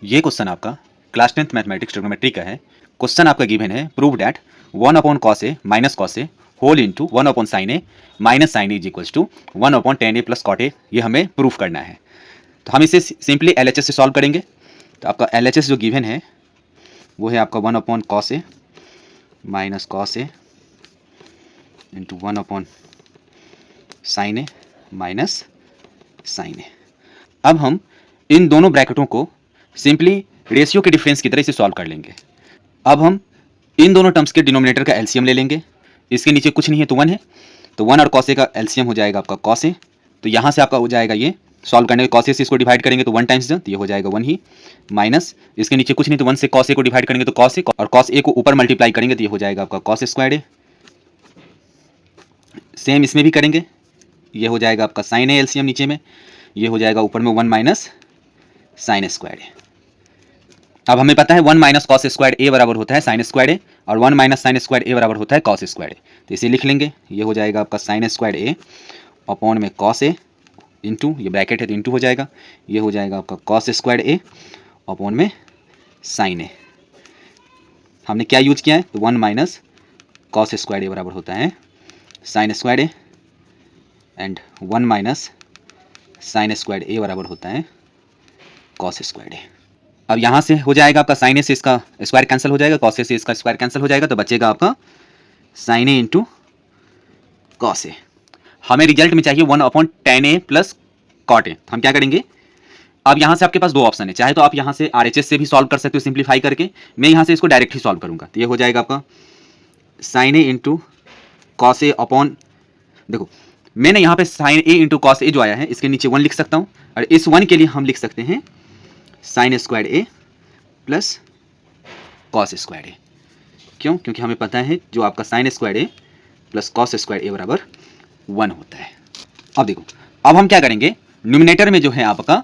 ये क्वेश्चन आपका class 10th mathematics trigonometry का है। क्वेश्चन आपका गिवन है, prove that 1/cos a minus cos A whole into 1/sin a minus sine A is equals to 1/tan a plus cot A. ये हमें proof करना है। तो हम इसे सिंपली LHS से सॉल्व करेंगे। तो आपका LHS जो गिवन है वो है आपका 1/cos a minus cos a into 1/sin a minus sine a. अब हम इन दोनों ब्रैकेटों को सिंपली रेशियो के डिफरेंस की तरह इसे सॉल्व कर लेंगे। अब हम इन दोनों टर्म्स के डिनोमिनेटर का एलसीएम ले लेंगे। इसके नीचे कुछ नहीं है तो 1 है, तो 1 और कॉस ए का एलसीएम हो जाएगा आपका कॉस ए। तो यहाँ से आपका हो जाएगा ये सॉल्व करने के कॉस ए से इसको डिवाइड करेंगे तो 1 टाइम्स तो ये हो जाएगा 1 ही, माइनस इसके नीचे कुछ नहीं तो 1 से कॉस ए को डिवाइड करेंगे तो कॉस ए, और कॉस ए को ऊपर मल्टीप्लाई करेंगे तो ये हो जाएगा आपका कॉस स्क्वायर ए। सेम इसमें भी करेंगे, ये हो जाएगा आपका साइन ए एलसीएम नीचे में, ये हो जाएगा ऊपर में 1 माइनस साइन स्क्वायर ए। अब हमें पता है 1 माइनस कॉस स्क्वायर ए बराबर होता है साइन स्क्वायर ए, और 1 माइनस साइन स्क्वायर ए बराबर होता है कॉस स्क्वायर ए। तो इसे लिख लेंगे, ये हो जाएगा आपका साइन स्क्वायर ए अपॉन में कॉस ए इंटू, ये ब्रैकेट है तो इंटू हो जाएगा, ये हो जाएगा आपका कॉस स्क्वायर ए अपॉन में साइन ए। हमने क्या यूज किया है, तो 1 माइनस कॉस स्क्वायर ए बराबर होता है sine square a, and 1 minus sine square a बराबर होता है कॉस स्क्वायर ए। अब यहाँ से हो जाएगा आपका साइन ए से इसका स्क्वायर कैंसिल हो जाएगा, कॉस ए से इसका स्क्वायर कैंसिल हो जाएगा, तो बचेगा आपका साइन ए इंटू कॉस ए। हमें रिजल्ट में चाहिए 1/tan a प्लस कॉट ए। हम क्या करेंगे, अब यहाँ से आपके पास दो ऑप्शन है, चाहे तो आप यहाँ से RHS से भी सॉल्व कर सकते हो सिंप्लीफाई करके, मैं यहाँ से इसको डायरेक्ट ही सॉल्व करूँगा। तो ये हो जाएगा आपका sign a into cos A upon, देखो मैंने यहाँ पे साइन ए इंटू कॉस ए जो आया है इसके नीचे 1 लिख सकता हूँ, और इस 1 के लिए हम लिख सकते हैं sign square a plus cos square ए। क्यों, क्योंकि हमें पता है जो आपका sine square a plus cos square a बराबर 1 होता है। अब देखो, अब हम क्या करेंगे, न्यूमिनेटर में जो है आपका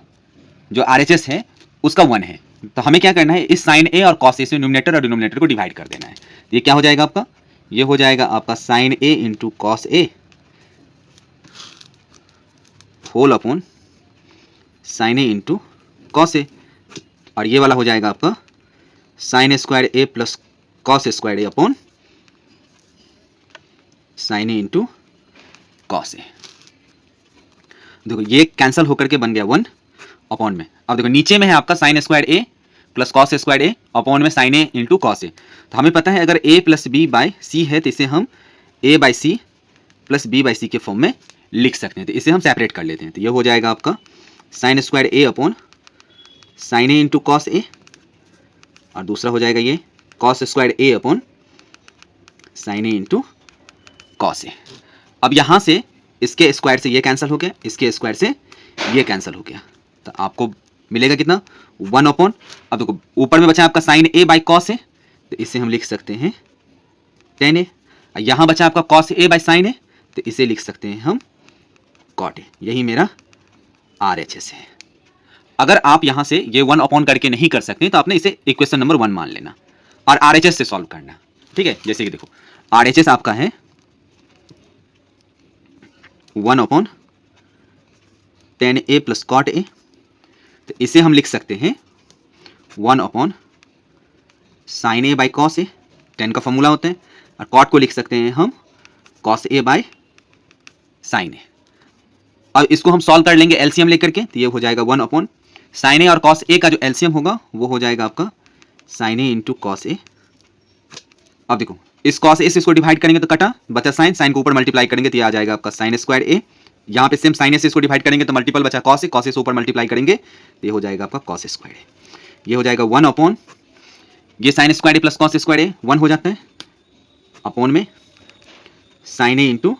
जो RHS है उसका 1 है, तो हमें क्या करना है, इस साइन ए और कॉस ए से न्यूमिनेटर और डिनोमिनेटर को डिवाइड कर देना है। तो ये क्या हो जाएगा आपका, ये हो जाएगा आपका sign a into cos A whole upon sine a into cos ए, और ये वाला हो जाएगा आपका sine square a plus cos square a upon sine a into cos ए। देखो ये कैंसिल होकर के बन गया 1 अपॉन में। अब देखो नीचे में है आपका sine square a plus cos square a upon में sine a into cos a. तो हमें पता है अगर a plus b by c है तो इसे हम a by c plus b by c के फॉर्म में लिख सकते हैं। तो इसे हम सेपरेट कर लेते हैं, तो ये हो जाएगा आपका sine square a upon sine a into cos ए, और दूसरा हो जाएगा ये cos square a upon sine a into cos ए। अब यहाँ से इसके स्क्वायर से ये कैंसिल हो गया, इसके स्क्वायर से ये कैंसिल हो गया, तो आपको मिलेगा कितना 1 अपॉन, अब देखो ऊपर में बचा आपका sign A by cos a, तो इसे हम लिख सकते हैं tan ए। यहाँ बचा आपका कॉस ए बाई साइन ए, तो इसे लिख सकते हैं हम कॉट ए। यही मेरा RHS है। अगर आप यहाँ से ये 1 अपॉन करके नहीं कर सकते तो आपने इसे इक्वेशन नंबर 1 मान लेना और RHS से सॉल्व करना, ठीक है। जैसे कि देखो RHS आपका है 1/tan a plus cot A, तो इसे हम लिख सकते हैं 1/sin a by cos A, tan का फॉर्मूला होता है, और कॉट को लिख सकते हैं हम cos A by sine a. अब इसको हम सॉल्व कर लेंगे एलसीएम लेकर के, तो ये हो जाएगा 1/sin a और कॉस ए का जो एलसीएम होगा वो हो जाएगा आपका sin a इंटू कॉस ए। अब देखो इस कॉस ए से इसको डिवाइड करेंगे तो कटा, बचा साइन, साइन को ऊपर मल्टीप्लाई करेंगे तो ये आ जाएगा आपका साइन स्क्वायर ए। यहाँ पे सेम साइन ए से इसको डिवाइड करेंगे तो मल्टीपल बचा कॉस ए, कॉस ए से ऊपर मल्टीप्लाई करेंगे तो ये हो जाएगा आपका कॉस स्क्वायर ए। ये हो जाएगा 1 अपॉन ये sign square a plus cos square ए 1 हो जाता है अपॉन में साइन ए इंटू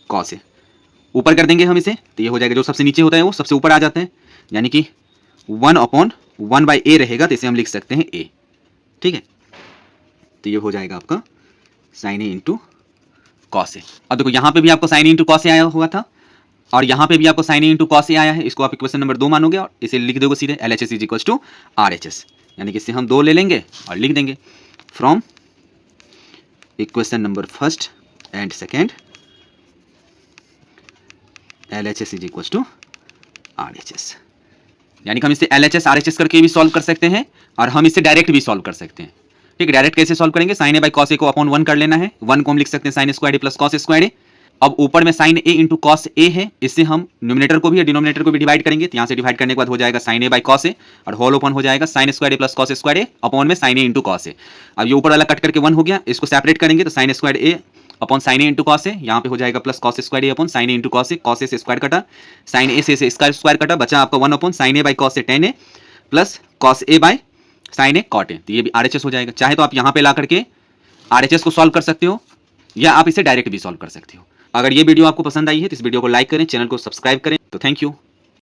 कॉस ए। ऊपर कर देंगे हम इसे तो ये हो जाएगा, जो सबसे नीचे होता है वो सबसे ऊपर आ जाता है, यानी कि 1/1/a रहेगा, तो इसे हम लिख सकते हैं a, ठीक है। तो ये हो जाएगा आपका साइन ए इंटू कॉस ए। अब देखो यहाँ पे भी आपको साइन ए इंटू कॉस ए आया हुआ था, और यहाँ पे भी आपको साइन ए इंटू कॉस ए आया है, इसको आप इक्वेशन नंबर 2 मानोगे और इसे लिख दोगे सीधे LHS is equals to RHS, यानी कि इससे हम 2 ले लेंगे और लिख देंगे from equation number 1 and 2 LHS is equals to RHS। यानी कि हम इसे LHS RHS करके भी सॉल्व कर सकते हैं और हम इसे डायरेक्ट भी सॉल्व कर सकते हैं। ठीक है, डायरेक्ट कैसे सॉल्व करेंगे, साइन ए बाई कॉस ए को अपॉन 1 कर लेना है, 1 को हम लिख सकते हैं sign square a plus cos square ए। अब ऊपर में साइन ए इंटू कॉस ए है, इससे हम न्यूमिनेटर को भी और डिनोमिनेटर को भी डिवाइड करेंगे, तो यहाँ से डिवाइड करने के बाद हो जाएगा साइन ए बाई कॉस ए और होल ओपन हो जाएगा sign square a plus cos square a upon में साइन ए इंटू कॉस ए। अब ये ऊपर वाला कट करके 1 हो गया, इसको सेपरेट करेंगे तो sign square a upon sine a into cos ए, यहाँ पे हो जाएगा plus cos square a upon sine a into cos ए से स्क्वायर कटा, साइन ए से स्क्वायर कटा, बचा आपका 1 upon sine A by cos A tan A plus cos A by sine A cot A. तो ये भी RHS हो जाएगा। चाहे तो आप यहाँ पे ला करके RHS को सॉल्व कर सकते हो या आप इसे डायरेक्ट भी सॉल्व कर सकते हो। अगर ये वीडियो आपको पसंद आई है तो इस वीडियो को लाइक करें, चैनल को सब्सक्राइब करें। तो थैंक यू।